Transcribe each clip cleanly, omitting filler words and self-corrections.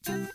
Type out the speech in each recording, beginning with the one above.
Hey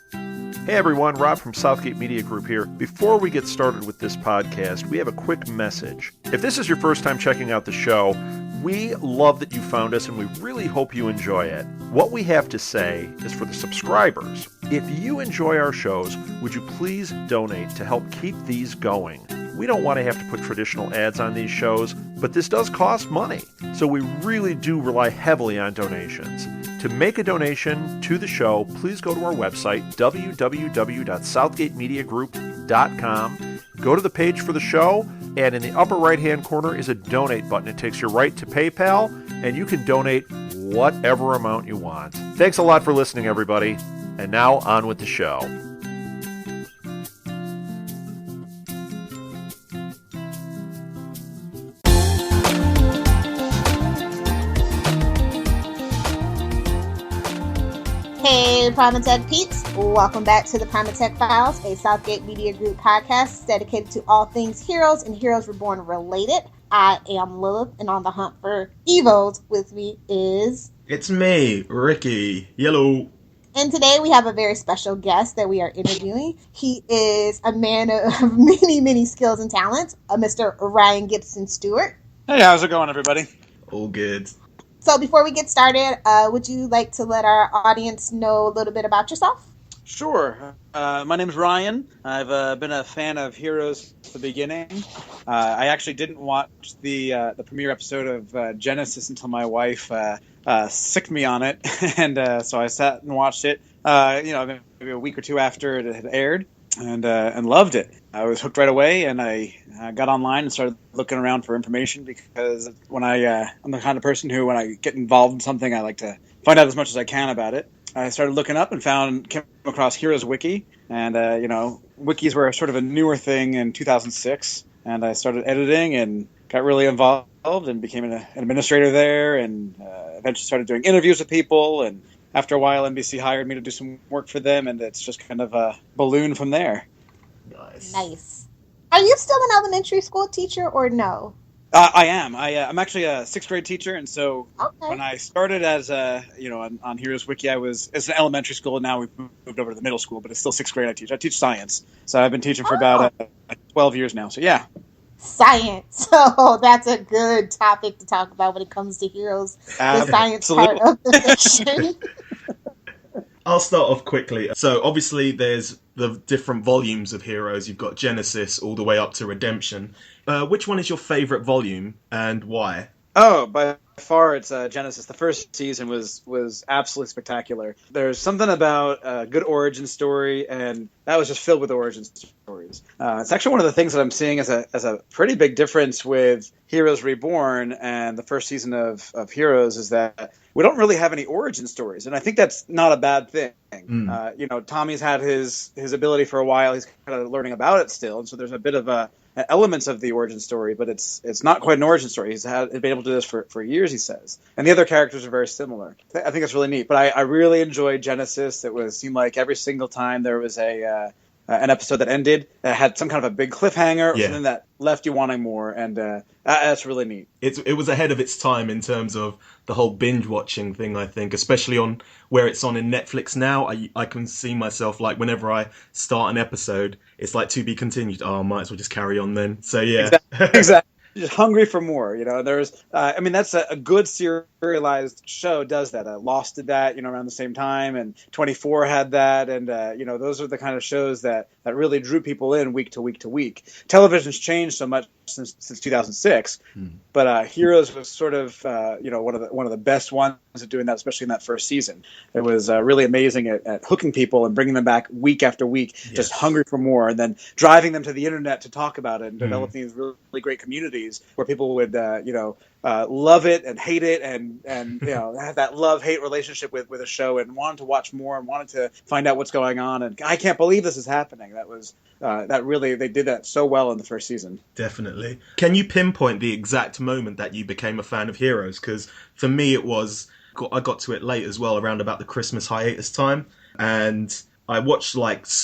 everyone, Rob from Southgate Media Group here. Before we get started with this podcast, we have a quick message. If this is your first time checking out the show, we love that you found us and we really hope you enjoy it. What we have to say is for the subscribers, if you enjoy our shows, would you please donate to help keep these going? We don't want to have to put traditional ads on these shows, but this does cost money, so we really do rely heavily on donations. To make a donation to the show, please go to our website, www.southgatemediagroup.com. Go to the page for the show, and in the upper right-hand corner is a donate button. It takes you right to PayPal, and you can donate whatever amount you want. Thanks a lot for listening, everybody. And now, on with the show. Hey, Primatech peeps. Welcome back to the Primatech Files, a Southgate Media Group podcast dedicated to all things Heroes and Heroes Reborn related. I am Lilith, and on the hunt for Evos with me is... It's me, Ricky. Yellow. And today we have a very special guest that we are interviewing. He is a man of many, many skills and talents, Mr. Ryan Gibson Stewart. Hey, how's it going, everybody? All good. So before we get started, would you like to let our audience know a little bit about yourself? Sure. My name's Ryan. I've been a fan of Heroes at the beginning. I actually didn't watch the premiere episode of Genesis until my wife sicked me on it, and so I sat and watched it. Maybe a week or two after it had aired, and loved it. I was hooked right away, and I got online and started looking around for information because I'm the kind of person who, when I get involved in something, I like to find out as much as I can about it. I started looking up and came across HeroesWiki, and wikis were sort of a newer thing in 2006, and I started editing and got really involved and became an administrator there, and eventually started doing interviews with people, and after a while NBC hired me to do some work for them, and it's just kind of a balloon from there. Nice. Are you still an elementary school teacher or no? I am. I'm actually a sixth grade teacher, and so when I started as on HeroesWiki, it's an elementary school, and now we've moved over to the middle school, but it's still sixth grade. I teach science, so I've been teaching for about 12 years now. So yeah, science. So that's a good topic to talk about when it comes to Heroes. The science part of the fiction. I'll start off quickly. So obviously there's the different volumes of Heroes. You've got Genesis all the way up to Redemption. Which one is your favourite volume and why? Oh, by far it's Genesis. The first season was absolutely spectacular. There's something about a good origin story, and that was just filled with origin stories. It's actually one of the things that I'm seeing as a pretty big difference with Heroes Reborn and the first season of Heroes is that we don't really have any origin stories, and I think that's not a bad thing. Tommy's had his ability for a while. He's kind of learning about it still, and so there's a bit of elements of the origin story, but it's not quite an origin story. He's been able to do this for years, he says. And the other characters are very similar. I think it's really neat. But I really enjoyed Genesis. It seemed like every single time there was an episode that ended that had some kind of a big cliffhanger or something that left you wanting more, and that's really neat. It was ahead of its time in terms of the whole binge watching thing, I think, especially on where it's on in Netflix now. I can see myself, like, whenever I start an episode, it's like to be continued. Oh, I might as well just carry on then. So yeah. Exactly. Just hungry for more, there's, that's a good serialized show does that. Lost did that, around the same time, and 24 had that, and, those are the kind of shows that really drew people in week to week to week. Television's changed so much since 2006, but Heroes was sort of, one of the best ones at doing that, especially in that first season. It was really amazing at hooking people and bringing them back week after week, just hungry for more, and then driving them to the internet to talk about it and developing these really great communities where people would love it and hate it and have that love-hate relationship with a show and wanted to watch more and wanted to find out what's going on, and I can't believe this is happening. That was they did that so well in the first season. Definitely. Can you pinpoint the exact moment that you became a fan of Heroes? Because for me I got to it late as well, around about the Christmas hiatus time, and I watched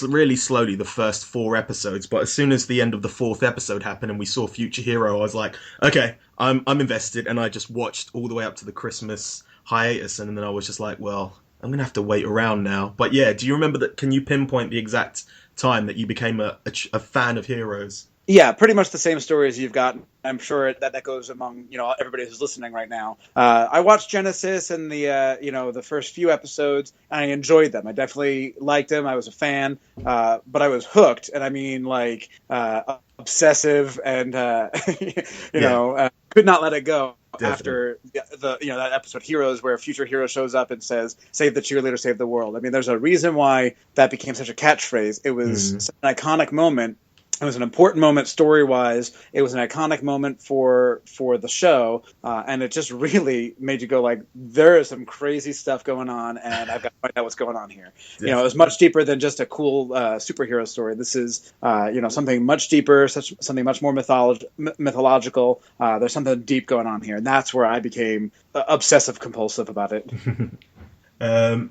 really slowly the first 4 episodes, but as soon as the end of the 4th episode happened and we saw Future Hero, I was like, okay, I'm invested, and I just watched all the way up to the Christmas hiatus, and then I was just like, well, I'm going to have to wait around now. But yeah, do you remember that? Can you pinpoint the exact time that you became a fan of Heroes? Yeah, pretty much the same story as you've got. I'm sure that goes among everybody who's listening right now. I watched Genesis and the first few episodes, and I enjoyed them. I definitely liked them. I was a fan, but I was hooked, and I mean like obsessive, and could not let it go. Definitely. After that episode Heroes, where a future hero shows up and says, "Save the cheerleader, save the world." I mean, there's a reason why that became such a catchphrase. It was such an iconic moment. It was an important moment story-wise. It was an iconic moment for the show, and it just really made you go like, there is some crazy stuff going on, and I've got to find out what's going on here. Definitely. It was much deeper than just a cool superhero story. This is something much deeper, something much more mythological. There's something deep going on here, and that's where I became obsessive compulsive about it.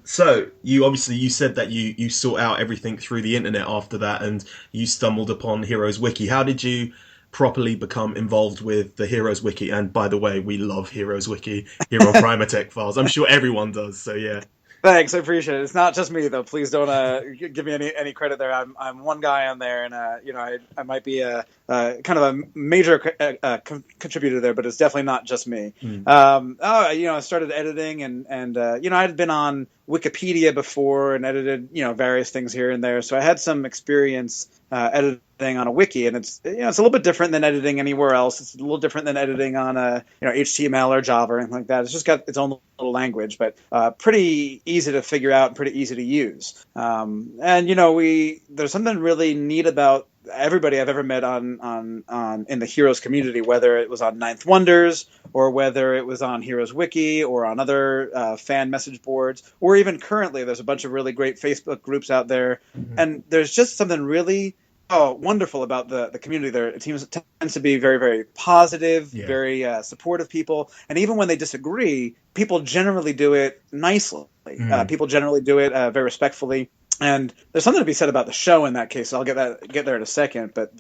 So you said that you sought out everything through the internet after that, and you stumbled upon HeroesWiki. How did you properly become involved with the HeroesWiki? And by the way, we love HeroesWiki, Hero Primatech files. I'm sure everyone does. So yeah. Thanks, I appreciate it. It's not just me though. Please don't give me any credit there. I'm one guy on there, and I might be a kind of a major contributor there, but it's definitely not just me. I started editing, and I had been on Wikipedia before and edited various things here and there, so I had some experience editing on a wiki, and it's a little bit different than editing anywhere else. It's a little different than editing on HTML or Java or anything like that. It's just got its own little language, but pretty easy to figure out and pretty easy to use. There's something really neat about everybody I've ever met on in the Heroes community, whether it was on Ninth Wonders or whether it was on HeroesWiki or on other fan message boards, or even currently there's a bunch of really great Facebook groups out there, and there's just something really wonderful about the community there. It tends to be very, very positive, very supportive people, and even when they disagree, people generally do it nicely. People generally do it very respectfully. And there's something to be said about the show in that case. So I'll get there in a second. But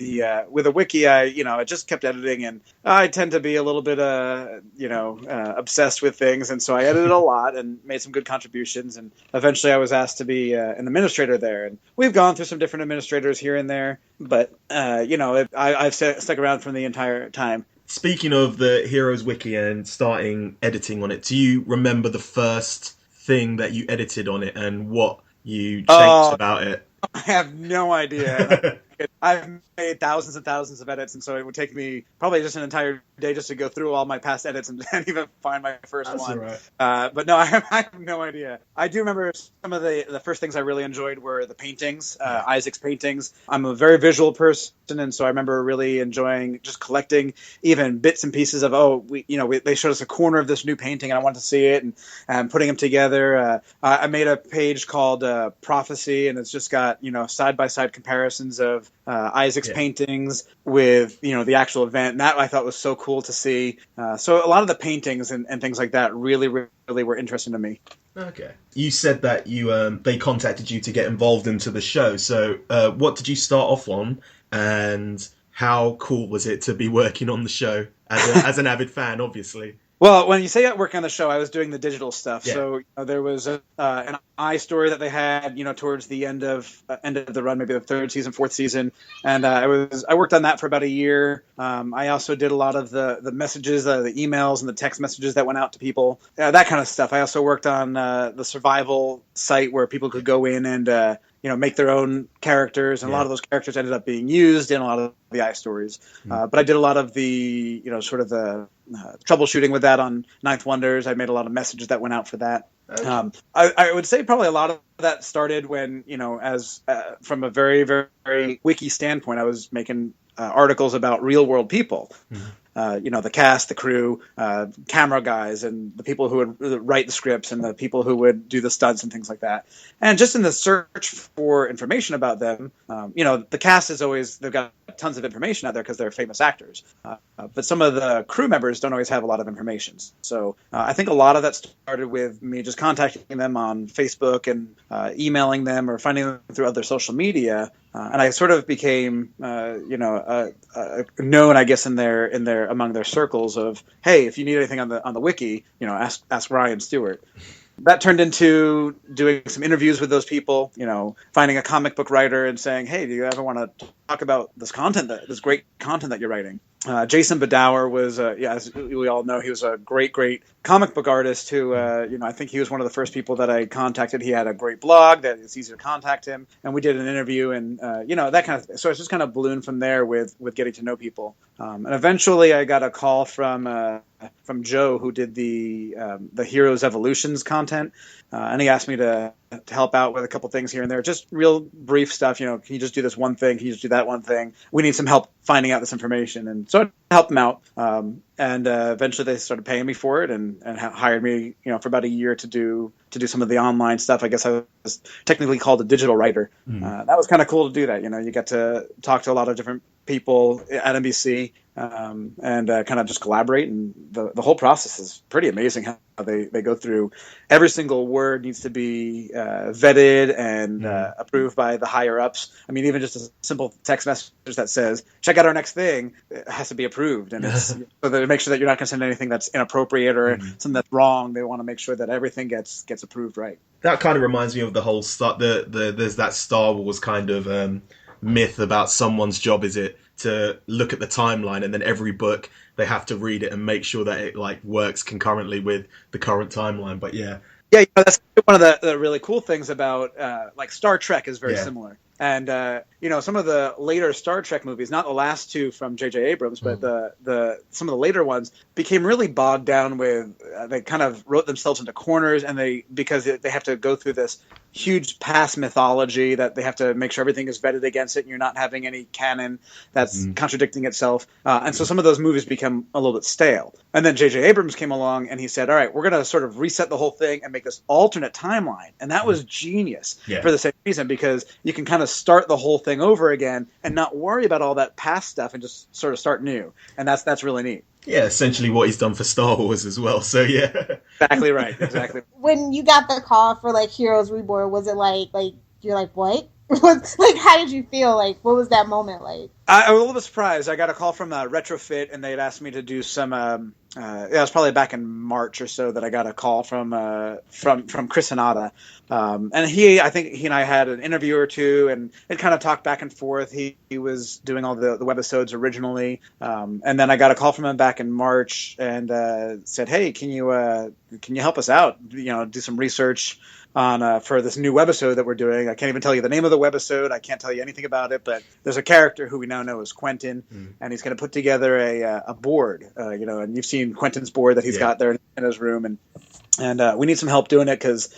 with a wiki, I just kept editing, and I tend to be a little bit obsessed with things, and so I edited a lot and made some good contributions. And eventually, I was asked to be an administrator there. And we've gone through some different administrators here and there, but I've stuck around from the entire time. Speaking of the HeroesWiki and starting editing on it, do you remember the first thing that you edited on it and what you changed about it? I have no idea. I've made thousands and thousands of edits, and so it would take me probably just an entire day just to go through all my past edits and even find my first That's one. Right. But no, I have no idea. I do remember some of the first things I really enjoyed were the paintings, Isaac's paintings. I'm a very visual person, and so I remember really enjoying just collecting even bits and pieces of, they showed us a corner of this new painting, and I wanted to see it, and putting them together. I made a page called Prophecy, and it's just got side-by-side comparisons of Isaac's paintings with the actual event, and that I thought was so cool to see. So a lot of the paintings and things like that really were interesting to me. Okay. You said that they contacted you to get involved into the show. So what did you start off on, and how cool was it to be working on the show as an avid fan, obviously? Well, when you say working on the show, I was doing the digital stuff. Yeah. So there was an iStory that they had, towards the end of the run, maybe the third season, fourth season, and I worked on that for about a year. I also did a lot of the messages, the emails and the text messages that went out to people, that kind of stuff. I also worked on the survival site where people could go in and make their own characters, and a lot of those characters ended up being used in a lot of the iStories. But I did a lot of the sort of the troubleshooting with that on Ninth Wonders. I made a lot of messages that went out for that. Okay. I would say probably a lot of that started when, as from a very, very wiki standpoint, I was making articles about real world people. The cast, the crew, camera guys, and the people who would write the scripts, and the people who would do the stunts and things like that. And just in the search for information about them, the cast is always, they've got tons of information out there because they're famous actors. But some of the crew members don't always have a lot of information. So I think a lot of that started with me just contacting them on Facebook and emailing them or finding them through other social media. And I sort of became, known, I guess, in their among their circles of, hey, if you need anything on the wiki, ask Ryan Stewart. that turned into doing some interviews with those people, finding a comic book writer and saying, hey, do you ever want to talk about this great content that you're writing? Jason Badawer was, as we all know, he was a great comic book artist who, I think he was one of the first people that I contacted. He had a great blog that it's easy to contact him. And we did an interview and, that kind of thing. So it's just kind of ballooned from there with getting to know people. And eventually I got a call from Joe, who did the Heroes Evolutions content. And he asked me to help out with a couple things here and there, just real brief stuff. Can you just do this one thing? Can you just do that one thing? We need some help finding out this information. And so I helped them out. And eventually they started paying me for it and hired me, for about a year to do some of the online stuff. I guess I was technically called a digital writer. That was kind of cool to do that. You get to talk to a lot of different people at NBC and kind of just collaborate. And the whole process is pretty amazing how they go through. Every single word needs to be vetted and approved by the higher ups. I mean, even just a simple text message that says, check out our next thing, it has to be approved. And it's so that to make sure that you're not going to send anything that's inappropriate or something that's wrong. They want to make sure that everything gets approved right. That kind of reminds me of the whole there's that Star Wars kind of myth about someone's job is it to look at the timeline, and then every book they have to read it and make sure that it works concurrently with the current timeline. But yeah, that's one of the really cool things about Star Trek is very similar. And some of the later Star Trek movies, not the last two from J.J. Abrams, but some of the later ones became really bogged down with. They kind of wrote themselves into corners, and because they have to go through this huge past mythology that they have to make sure everything is vetted against it, and you're not having any canon that's contradicting itself. And so some of those movies become a little bit stale. And then J.J. Abrams came along and he said, all right, we're going to sort of reset the whole thing and make this alternate timeline. And that was genius for the same reason, because you can kind of start the whole thing over again and not worry about all that past stuff and just sort of start new. And that's really neat. Yeah, essentially what he's done for Star Wars as well. So yeah, exactly right. Exactly. When you got the call for Heroes Reborn, was it like you're like, what? How did you feel? What was that moment like? I was a little bit surprised. I got a call from Retrofit, and they had asked me to do some. It was probably back in March or so that I got a call from Chris Hanada, and I think he and I had an interview or two, and it kind of talked back and forth. He was doing all the webisodes originally, and then I got a call from him back in March, and said, "Hey, can you help us out? Do some research on for this new webisode that we're doing. I can't even tell you the name of the webisode. I can't tell you anything about it, but there's a character who we now know as Quentin, and he's going to put together a board, and you've seen Quentin's board that he's got there in his room, and we need some help doing it because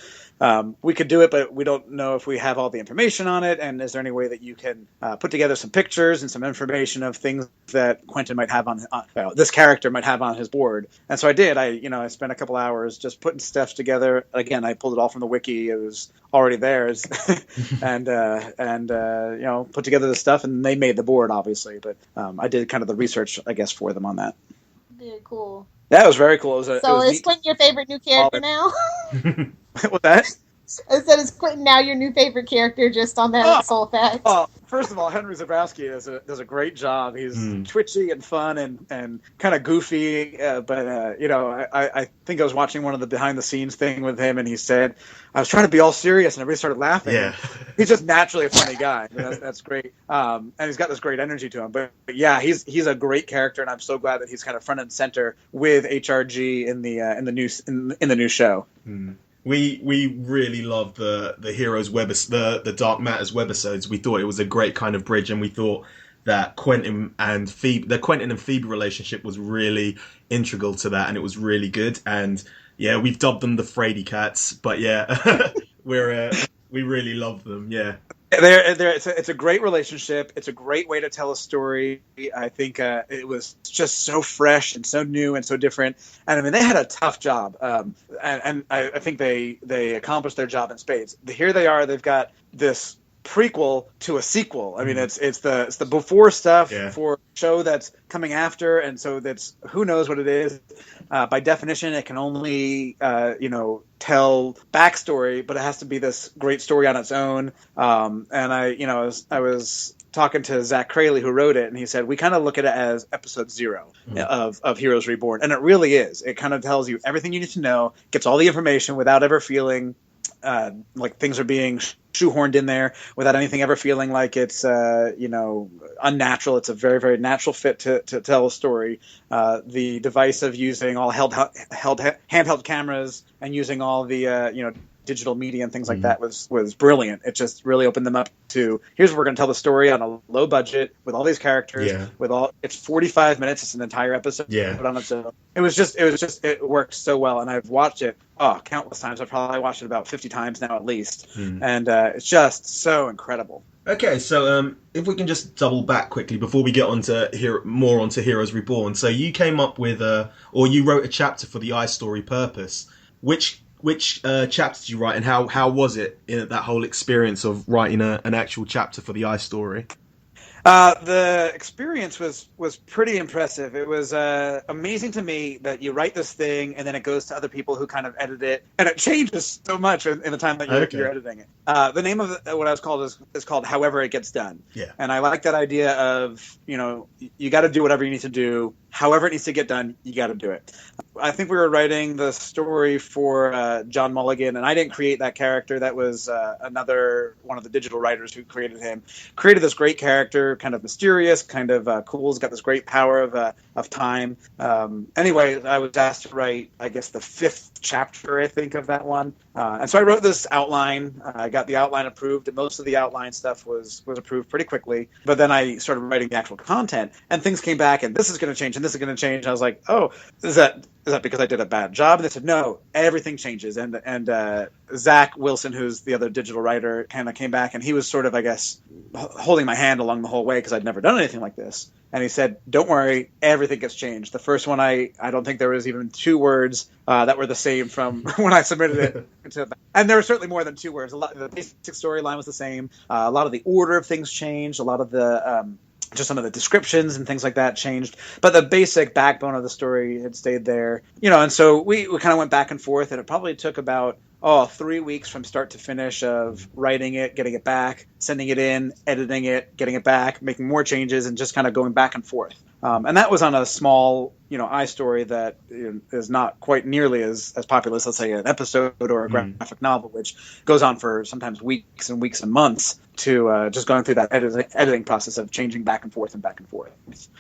we could do it, but we don't know if we have all the information on it. And is there any way that you can put together some pictures and some information of things that Quentin might have this character might have on his board? And so I did. I spent a couple hours just putting stuff together. Again, I pulled it all from the wiki. It was already theirs, and put together the stuff, and they made the board, obviously. But I did kind of the research, I guess, for them on that. Very cool. That was very cool. Is Quentin your favorite new character now? What's that? I said, is Quentin now your new favorite character just on that sole fact? First of all, Henry Zabrowski does a great job. He's twitchy and fun and kind of goofy. But I think I was watching one of the behind the scenes thing with him, and he said, I was trying to be all serious, and everybody started laughing. Yeah. He's just naturally a funny guy. That's great. And he's got this great energy to him. But yeah, he's a great character, and I'm so glad that he's kind of front and center with HRG in the new show. We really love the Heroes the Dark Matters webisodes. We thought it was a great kind of bridge, and we thought that Quentin and Phoebe relationship was really integral to that, and it was really good. And yeah, we've dubbed them the Frady Cats, but yeah, we really love them. Yeah. It's a great relationship. It's a great way to tell a story. I think it was just so fresh and so new and so different. And I mean, they had a tough job, and I think they accomplished their job in spades. Here they are. They've got this prequel to a sequel. I mean, it's the before stuff for a show that's coming after, and so that's who knows what it is. By definition, it can only tell backstory, but it has to be this great story on its own. And I was talking to Zach Crayley, who wrote it, and he said, we kind of look at it as episode 0 of Heroes Reborn. And it really is. It kind of tells you everything you need to know, gets all the information without ever feeling like things are being shoehorned in there, without anything ever feeling like it's unnatural. It's a very, very natural fit to tell a story. The device of using all handheld cameras and using all the digital media and things like that was brilliant. It just really opened them up to, here's where we're going to tell the story on a low budget with all these characters. It's 45 minutes. It's an entire episode on its own. It worked so well, and I've watched it countless times. I've probably watched it about 50 times now at least, and it's just so incredible. Okay, so if we can just double back quickly before we get more onto Heroes Reborn. So you came up with or you wrote a chapter for the iStory purpose. Which chapter did you write, and how was it, that whole experience of writing an actual chapter for the iStory? The experience was pretty impressive. It was amazing to me that you write this thing and then it goes to other people who kind of edit it, and it changes so much in the time that you're editing it. The name of what I was called is called However It Gets Done. Yeah. And I like that idea of, you got to do whatever you need to do. However it needs to get done, you got to do it. I think we were writing the story for John Mulligan, and I didn't create that character. That was another one of the digital writers who created him. Created this great character, kind of mysterious, kind of cool. He's got this great power of time. Anyway, I was asked to write, I guess, the 5th chapter, I think, of that one. And so I wrote this outline. I got the outline approved, and most of the outline stuff was approved pretty quickly. But then I started writing the actual content, and things came back, and this is going to change, and this is going to change. And I was like, oh, is that because I did a bad job? And they said, no, everything changes. And Zach Wilson, who's the other digital writer, kind of came back, and he was sort of, I guess, holding my hand along the whole way because I'd never done anything like this. And he said, don't worry, everything gets changed. The first one, I don't think there was even 2 words that were the same from when I submitted it. And there were certainly more than 2 words. The basic storyline was the same. A lot of the order of things changed. A lot of the just some of the descriptions and things like that changed. But the basic backbone of the story had stayed there. And so we kind of went back and forth, and it probably took about 3 weeks from start to finish of writing it, getting it back, sending it in, editing it, getting it back, making more changes, and just kind of going back and forth. And that was on a small, iStory that is not quite nearly as popular as, let's say, an episode or a graphic novel, which goes on for sometimes weeks and weeks and months to just going through that editing process of changing back and forth and back and forth.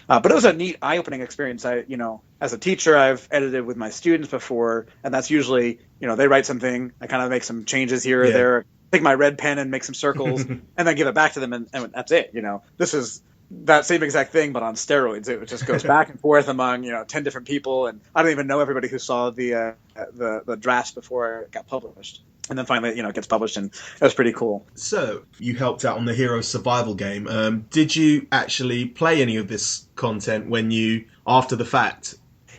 But it was a neat, eye-opening experience. As a teacher, I've edited with my students before, and that's usually, they write something, I kind of make some changes here or there, take my red pen and make some circles, and then give it back to them, and that's it. This is that same exact thing, but on steroids. It just goes back and forth among 10 different people, and I don't even know everybody who saw the drafts before it got published. And then finally, it gets published, and it was pretty cool. So you helped out on the Heroes survival game. Did you actually play any of this content after the fact?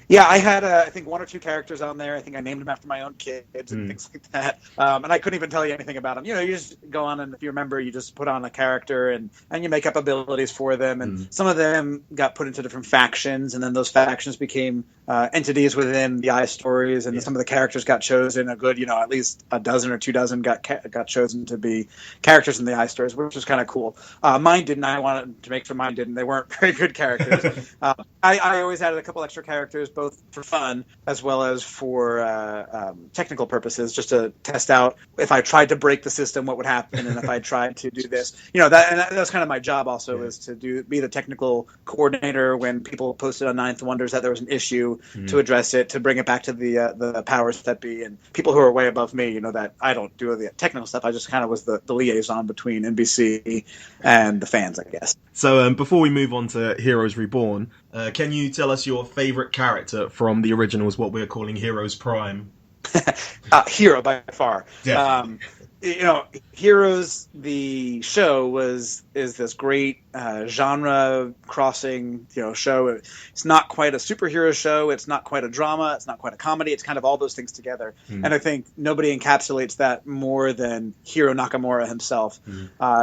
Yeah, I had, I think, 1 or 2 characters on there. I think I named them after my own kids and things like that. And I couldn't even tell you anything about them. You just go on, and if you remember, you just put on a character and you make up abilities for them. And some of them got put into different factions, and then those factions became entities within the iStories. And some of the characters got chosen. A good, at least a dozen or 2 dozen got chosen to be characters in the iStories, which was kind of cool. Mine didn't. I wanted to make sure mine didn't. They weren't very good characters. I always added a couple extra characters, both for fun as well as for technical purposes, just to test out if I tried to break the system, what would happen, and if I tried to do this. That was kind of my job also, is to be the technical coordinator when people posted on Ninth Wonders that there was an issue, to address it, to bring it back to the powers that be, and people who are way above me, that I don't do the technical stuff. I just kind of was the liaison between NBC and the fans, I guess. So before we move on to Heroes Reborn, can you tell us your favorite character from the originals, what we're calling Heroes Prime? Hero, by far. Definitely. Heroes, the show, is this great genre crossing show. It's not quite a superhero show, it's not quite a drama, it's not quite a comedy, it's kind of all those things together. And I think nobody encapsulates that more than Hiro Nakamura himself.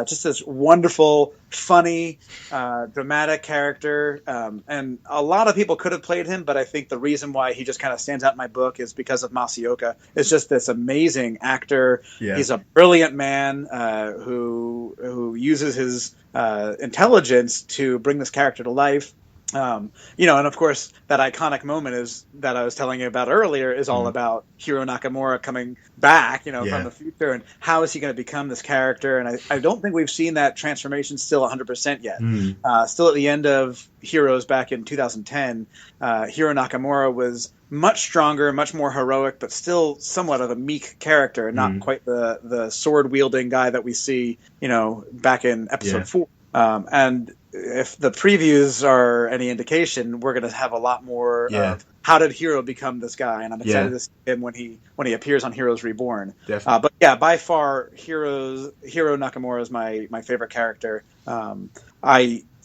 Just this wonderful, funny, dramatic character, and a lot of people could have played him, but I think the reason why he just kind of stands out in my book is because of Masaoka. It's just this amazing actor. Yeah. He's a brilliant man who uses his intelligence to bring this character to life. And of course, that iconic moment is that I was telling you about earlier is all about Hiro Nakamura coming back, from the future, and how is he going to become this character? And I don't think we've seen that transformation still 100% yet. Still at the end of Heroes back in 2010, Hiro Nakamura was much stronger, much more heroic, but still somewhat of a meek character, not quite the sword-wielding guy that we see, back in episode 4. And if the previews are any indication, we're going to have a lot more of how did Hiro become this guy, and I'm excited to see him when he appears on Heroes Reborn. But yeah, by far, Hiro Nakamura is my favorite character.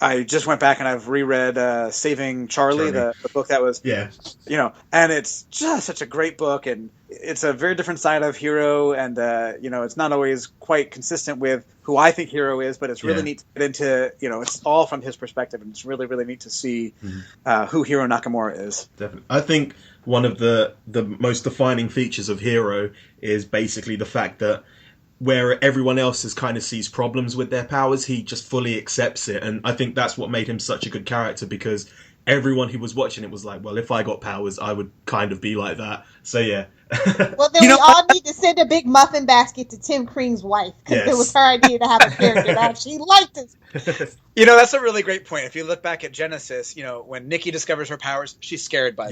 I just went back and I've reread Saving Charlie, the book that was, and it's just such a great book, and it's a very different side of Hiro, and it's not always quite consistent with who I think Hiro is, but it's really neat to get into, it's all from his perspective, and it's really, really neat to see who Hiro Nakamura is. Definitely. I think one of the most defining features of Hiro is basically the fact that where everyone else is kind of sees problems with their powers, he just fully accepts it. And I think that's what made him such a good character, because everyone who was watching it was like, well, if I got powers, I would kind of be like that. So yeah. Well, then we all need to send a big muffin basket to Tim Kring's wife, because it was her idea to have a character that she liked it. That's a really great point. If you look back at Genesis, when Nikki discovers her powers, she's scared by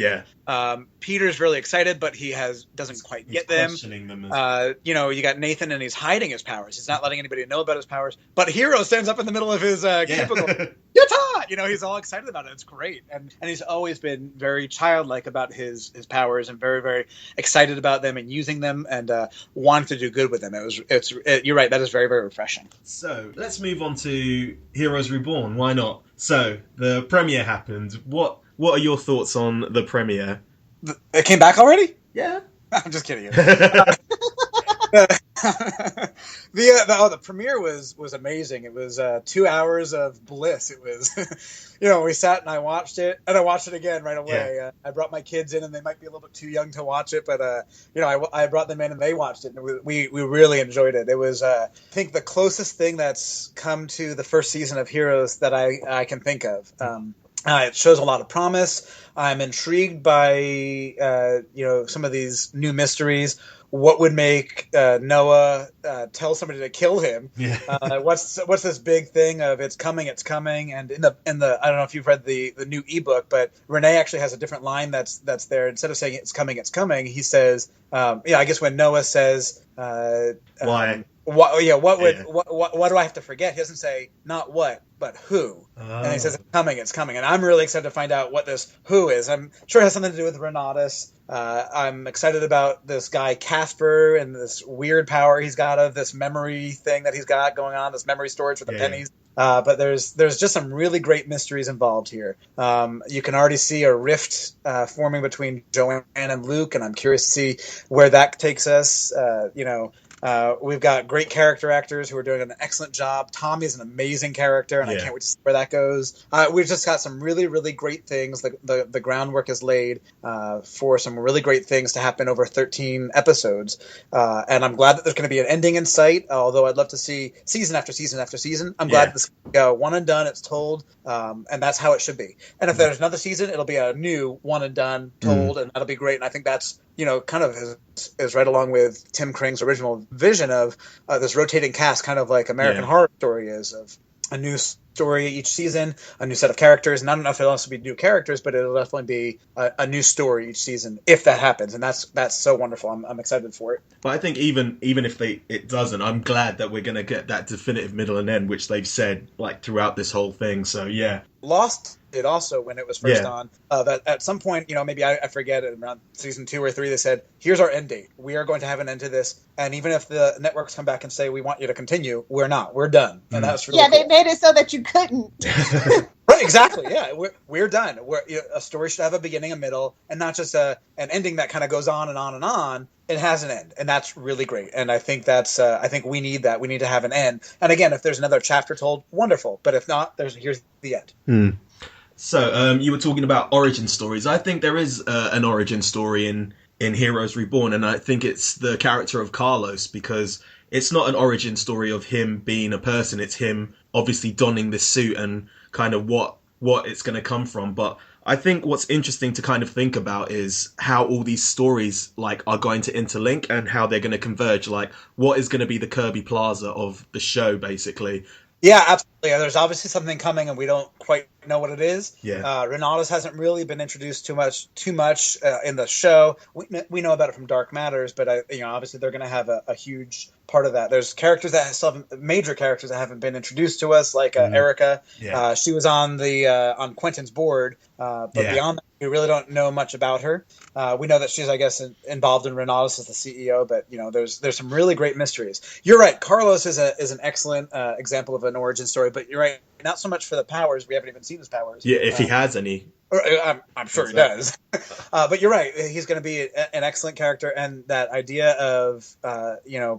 them. Peter's really excited, but he doesn't quite get them. You got Nathan, and he's hiding his powers. He's not letting anybody know about his powers. But Hiro stands up in the middle of his cubicle. Yata! He's all excited about it. It's great. And he's always been very childlike about his powers, and very, very excited about them and using them, and wanting to do good with them. You're right. That is very, very refreshing. So let's move on to Heroes Reborn. Why not? So the premiere happened. What are your thoughts on the premiere? It came back already? Yeah. I'm just kidding. The premiere was amazing. It was 2 hours of bliss. It was, we sat and I watched it, and I watched it again right away. Yeah. I brought my kids in, and they might be a little bit too young to watch it, but I brought them in and they watched it, and we really enjoyed it. It was I think the closest thing that's come to the first season of Heroes that I can think of. It shows a lot of promise. I'm intrigued by some of these new mysteries. What would make Noah tell somebody to kill him? What's this big thing of it's coming? And in the I don't know if you've read the new ebook, but Renee actually has a different line that's there. Instead of saying it's coming, he says, I guess when Noah says, why? What do I have to forget? He doesn't say not what, but who. And he says it's coming. And I'm really excited to find out what this who is. I'm sure it has something to do with Renatus. I'm excited about this guy Casper and this weird power he's got of this memory thing that he's got going on, this memory storage with the pennies. But there's just some really great mysteries involved here. You can already see a rift forming between Joanne and Luke, and I'm curious to see where that takes us. We've got great character actors who are doing an excellent job. Tommy's an amazing character, and I can't wait to see where that goes. We've just got some really, really great things. The groundwork is laid for some really great things to happen over 13 episodes. And I'm glad that there's going to be an ending in sight, although I'd love to see season after season after season. I'm glad this one and done, it's told, and that's how it should be. And if there's another season, it'll be a new one and done told, and that'll be great. And I think that's kind of is right along with Tim Kring's original vision of this rotating cast, kind of like American Horror Story is, of a new story each season, a new set of characters. And I don't know if it'll also be new characters, but it'll definitely be a new story each season if that happens. And that's so wonderful. I'm excited for it. But I think even if it doesn't, I'm glad that we're going to get that definitive middle and end, which they've said like throughout this whole thing. So yeah. Lost did also when it was first on. That at some point, maybe I forget it, around season 2 or 3, they said, "Here's our end date. We are going to have an end to this, and even if the networks come back and say we want you to continue, we're not. We're done." And that's really cool. They made it so that you couldn't. Right, exactly. Yeah, we're done. A story should have a beginning, a middle, and not just an ending that kind of goes on and on and on. It has an end, and that's really great. And I think I think we need that. We need to have an end. And again, if there's another chapter told, wonderful. But if not, here's the end. So you were talking about origin stories. I think there is an origin story in Heroes Reborn, and I think it's the character of Carlos, because it's not an origin story of him being a person. It's him obviously donning this suit and kind of what it's going to come from. But I think what's interesting to kind of think about is how all these stories are going to interlink and how they're going to converge. Like, what is going to be the Kirby Plaza of the show, basically? Yeah, absolutely. There's obviously something coming, and we don't quite know what it is. Yeah. Renatus hasn't really been introduced too much in the show. We know about it from Dark Matters, but obviously they're going to have a huge part of that. There's major characters that haven't been introduced to us, like Erica. Yeah. She was on Quentin's board, but beyond that, we really don't know much about her. We know that she's, I guess, involved in Renatus as the CEO, but there's some really great mysteries. You're right. Carlos is an excellent example of an origin story, but you're right. Not so much for the powers. We haven't even seen his powers. Yeah, if he has any. I'm sure he does. But you're right. He's going to be an excellent character, and that idea of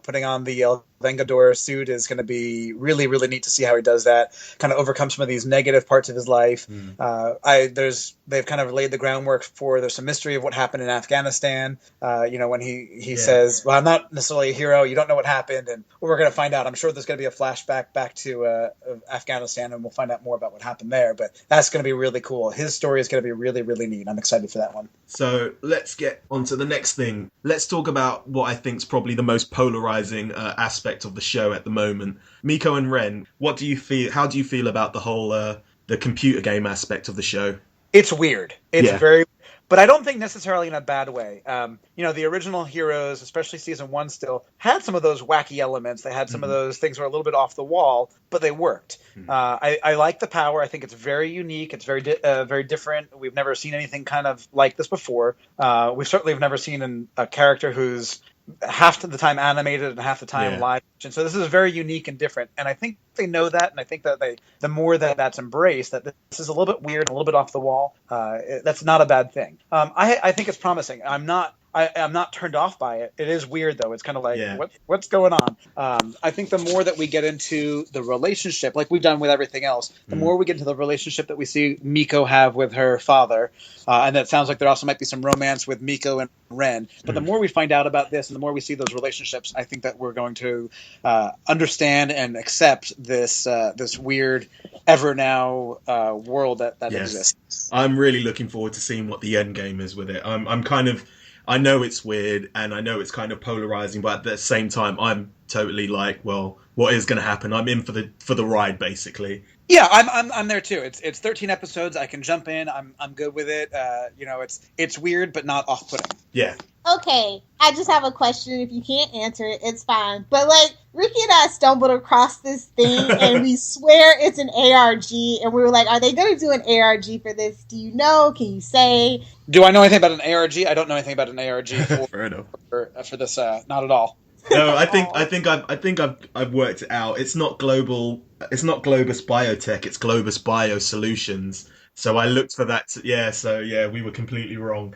putting on the El Vengador suit is going to be really, really neat to see how he does that. Kind of overcome some of these negative parts of his life. They've kind of laid the groundwork for. There's some mystery of what happened in Afghanistan. When he says, "Well, I'm not necessarily a hero. You don't know what happened," and we're going to find out. I'm sure there's going to be a flashback back to Afghanistan, and we'll find out more about what happened there. But that's going to be really cool. His story is going to be really, really neat. I'm excited for that one. So let's get on to the next thing. Let's talk about what I think is probably the most polarizing aspect of the show at the moment. Miko and Ren, what do you feel? How do you feel about the whole the computer game aspect of the show? It's weird. It's very, but I don't think necessarily in a bad way. The original Heroes, especially season 1, still had some of those wacky elements. They had some of those things that were a little bit off the wall, but they worked. I like the power. I think it's very unique. It's very very different. We've never seen anything kind of like this before. We certainly have never seen a character who's half the time animated and half the time live. And so this is very unique and different. And I think they know that. And I think that the more that's embraced, that this is a little bit weird, a little bit off the wall, that's not a bad thing. I think it's promising. I'm not turned off by it. It is weird, though. It's kind of like, what's going on? I think the more that we get into the relationship, like we've done with everything else, the more we get into the relationship that we see Miko have with her father, and that sounds like there also might be some romance with Miko and Ren. But the more we find out about this and the more we see those relationships, I think that we're going to understand and accept this weird ever-now world that exists. I'm really looking forward to seeing what the end game is with it. I know it's weird and I know it's kind of polarizing, but at the same time, I'm totally like, well, what is going to happen? I'm in for the ride, basically. Yeah, I'm there too. It's 13 episodes. I can jump in. I'm good with it. It's weird, but not off-putting. Yeah. Okay, I just have a question. If you can't answer it, it's fine. But Ricky and I stumbled across this thing, and we swear it's an ARG, and we were like, "Are they going to do an ARG for this? Do you know? Can you say?" Do I know anything about an ARG? I don't know anything about an ARG Fair enough. For this. Not at all. No, I think I've worked it out. It's not global. It's not Globus Biotech. It's Globus Biosolutions. So I looked for that. We were completely wrong.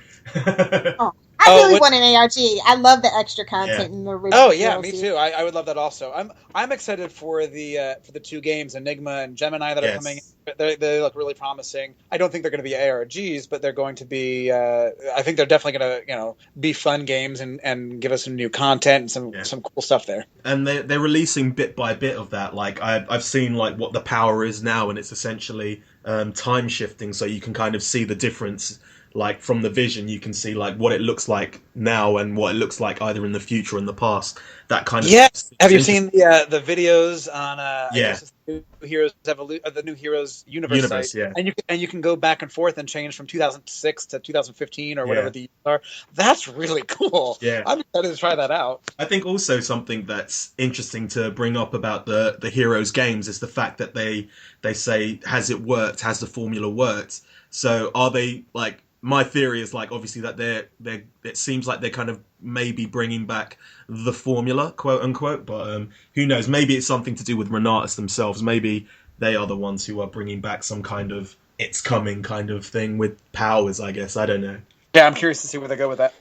I really want an ARG. I love the extra content in the original. Oh yeah, me too. I would love that also. I'm excited for the 2 games, Enigma and Gemini, that are coming. They look really promising. I don't think they're going to be ARGs, but they're going to be. I think they're definitely going to be fun games and give us some new content and some cool stuff there. And they're releasing bit by bit of that. Like I've seen what the power is now, and it's essentially time shifting, so you can kind of see the difference. like from the vision you can see like what it looks like now and what it looks like either in the future or in the past. That kind of Yes. Have you seen the videos on I Yeah. guess it's the new Heroes universe site? Yeah. And you can go back and forth and change from 2006 to 2015 or whatever Yeah. the years are. That's really cool. Yeah. I'm excited to try that out. I think also something that's interesting to bring up about the Heroes games is the fact that they say, has it worked? Has the formula worked? So are they like, my theory is like, obviously that it seems like they're kind of maybe bringing back the formula, quote unquote, but who knows? Maybe it's something to do with Renatus themselves. Maybe they are the ones who are bringing back some kind of it's coming kind of thing with powers, I guess. I don't know. Yeah, I'm curious to see where they go with that.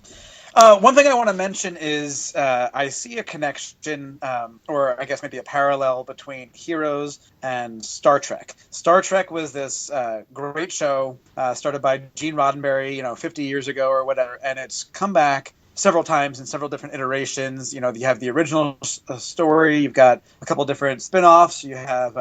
One thing I want to mention is I see a connection, or I guess maybe a parallel between Heroes and Star Trek. Star Trek was this great show started by Gene Roddenberry, 50 years ago or whatever, and it's come back several times in several different iterations. You have the original story. You've got a couple different spin-offs. You have,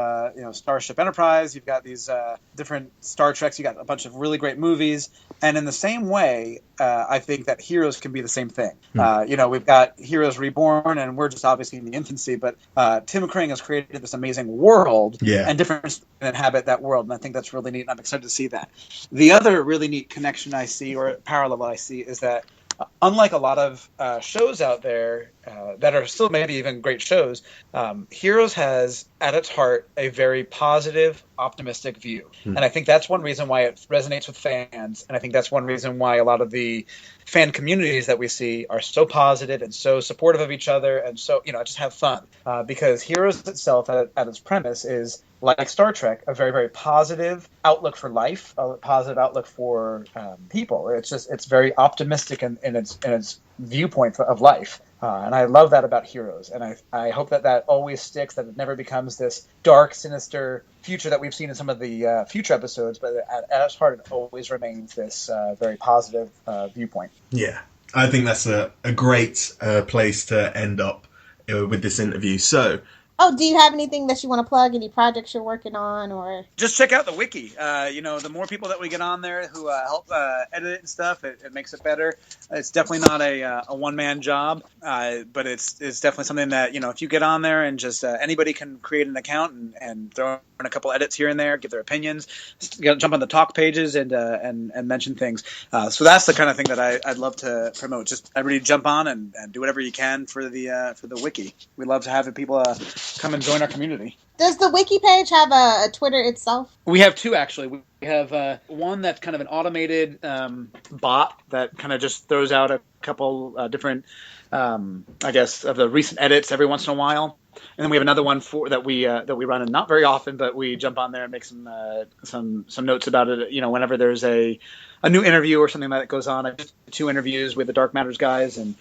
Starship Enterprise. You've got these different Star Treks. You got a bunch of really great movies. And in the same way, I think that Heroes can be the same thing. We've got Heroes Reborn, and we're just obviously in the infancy, but Tim Kring has created this amazing world and different inhabit that world. And I think that's really neat, and I'm excited to see that. The other really neat connection I see, or parallel I see, is that unlike a lot of shows out there that are still maybe even great shows, Heroes has at its heart a very positive, optimistic view. And I think that's one reason why it resonates with fans. And I think that's one reason why a lot of the fan communities that we see are so positive and so supportive of each other and so, just have fun. Because Heroes itself at its premise is, like Star Trek, a very, very positive outlook for life, a positive outlook for people. It's very optimistic in its viewpoint of life. And I love that about Heroes. And I hope that always sticks, that it never becomes this dark, sinister future that we've seen in some of the future episodes, but at its heart, it always remains this very positive viewpoint. Yeah, I think that's a great place to end up with this interview. So, do you have anything that you want to plug? Any projects you're working on, or just check out the wiki? The more people that we get on there who help edit it and stuff, it makes it better. It's definitely not a one-man job, but it's definitely something that if you get on there and just anybody can create an account and throw in a couple edits here and there, give their opinions, jump on the talk pages and mention things. So that's the kind of thing that I'd love to promote. Just everybody jump on and do whatever you can for the wiki. We love to have people come and join our community. Does the wiki page have a Twitter itself? We have two, actually. We have one that's kind of an automated bot that kind of just throws out a couple different, I guess, of the recent edits every once in a while. And then we have another one that we run, and not very often, but we jump on there and make some notes about it. Whenever there's a new interview or something that goes on. I did 2 interviews with the Dark Matters guys, and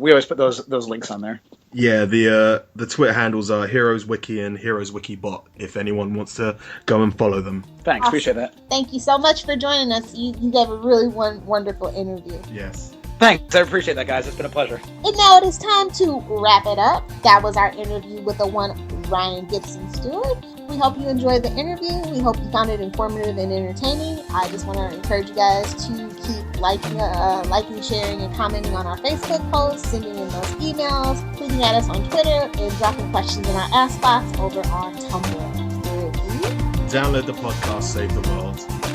we always put those links on there. Yeah, the Twitter handles are HeroesWiki and HeroesWiki bot, if anyone wants to go and follow them. Thanks, Awesome. Appreciate that. Thank you so much for joining us. You gave a really wonderful interview. Yes. Thanks, I appreciate that, guys. It's been a pleasure. And now it is time to wrap it up. That was our interview with the one Ryan Gibson Stewart. We hope you enjoyed the interview. We hope you found it informative and entertaining. I just want to encourage you guys to keep liking, sharing, and commenting on our Facebook posts, sending in those emails, tweeting at us on Twitter, and dropping questions in our Ask box over on Tumblr. Download the podcast, Save the World.